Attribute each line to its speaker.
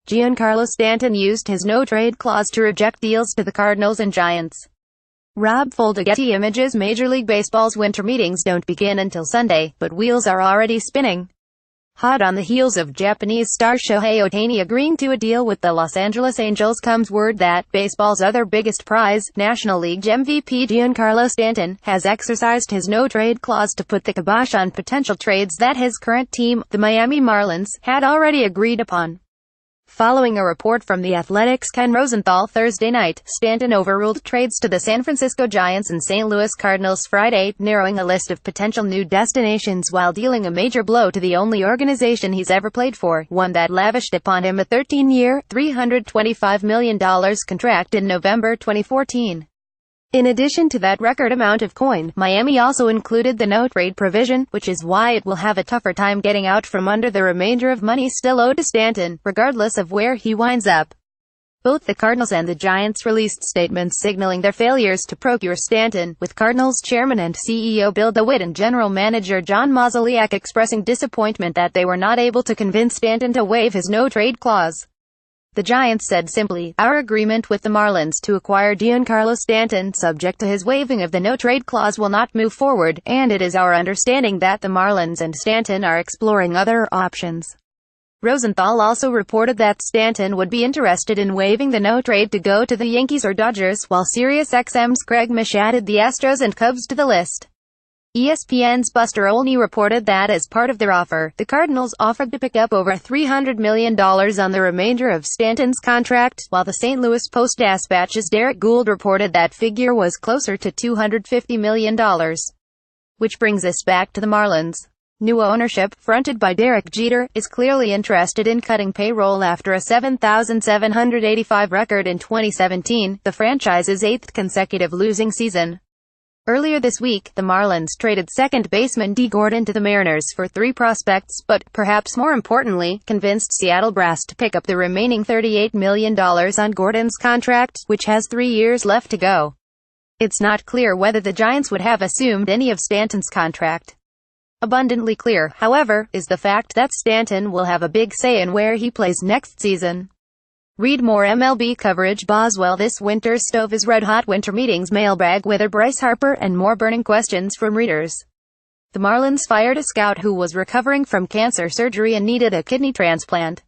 Speaker 1: Giancarlo Stanton used his no-trade clause to reject deals to the Cardinals and Giants. Rob Folda. Getty Images. Major League Baseball's winter meetings don't begin until Sunday, but wheels are already spinning. Hot on the heels of Japanese star Shohei Ohtani agreeing to a deal with the Los Angeles Angels comes word that baseball's other biggest prize, National League MVP Giancarlo Stanton, has exercised his no-trade clause to put the kibosh on potential trades that his current team, the Miami Marlins, had already agreed upon. Following a report from The Athletic's Ken Rosenthal Thursday night, Stanton overruled trades to the San Francisco Giants and St. Louis Cardinals Friday, narrowing a list of potential new destinations while dealing a major blow to the only organization he's ever played for, one that lavished upon him a 13-year, $325 million contract in November 2014. In addition to that record amount of coin, Miami also included the no-trade provision, which is why it will have a tougher time getting out from under the remainder of money still owed to Stanton, regardless of where he winds up. Both the Cardinals and the Giants released statements signaling their failures to procure Stanton, with Cardinals chairman and CEO Bill DeWitt and general manager John Mozeliak expressing disappointment that they were not able to convince Stanton to waive his no-trade clause. The Giants said simply, "Our agreement with the Marlins to acquire Giancarlo Stanton, subject to his waiving of the no-trade clause, will not move forward, and it is our understanding that the Marlins and Stanton are exploring other options." Rosenthal also reported that Stanton would be interested in waiving the no-trade to go to the Yankees or Dodgers, while SiriusXM's Craig Mish added the Astros and Cubs to the list. ESPN's Buster Olney reported that as part of their offer, the Cardinals offered to pick up over $300 million on the remainder of Stanton's contract, while the St. Louis Post-Dispatch's Derek Gould reported that figure was closer to $250 million. Which brings us back to the Marlins. New ownership, fronted by Derek Jeter, is clearly interested in cutting payroll after a 7,785 record in 2017, the franchise's 8th consecutive losing season. Earlier this week, the Marlins traded second baseman Dee Gordon to the Mariners for 3 prospects, but, perhaps more importantly, convinced Seattle brass to pick up the remaining $38 million on Gordon's contract, which has 3 years left to go. It's not clear whether the Giants would have assumed any of Stanton's contract. Abundantly clear, however, is the fact that Stanton will have a big say in where he plays next season. Read more MLB coverage. Boswell. This winter's stove is red hot. Winter meetings mailbag with Bryce Harper and more burning questions from readers. The Marlins fired a scout who was recovering from cancer surgery and needed a kidney transplant.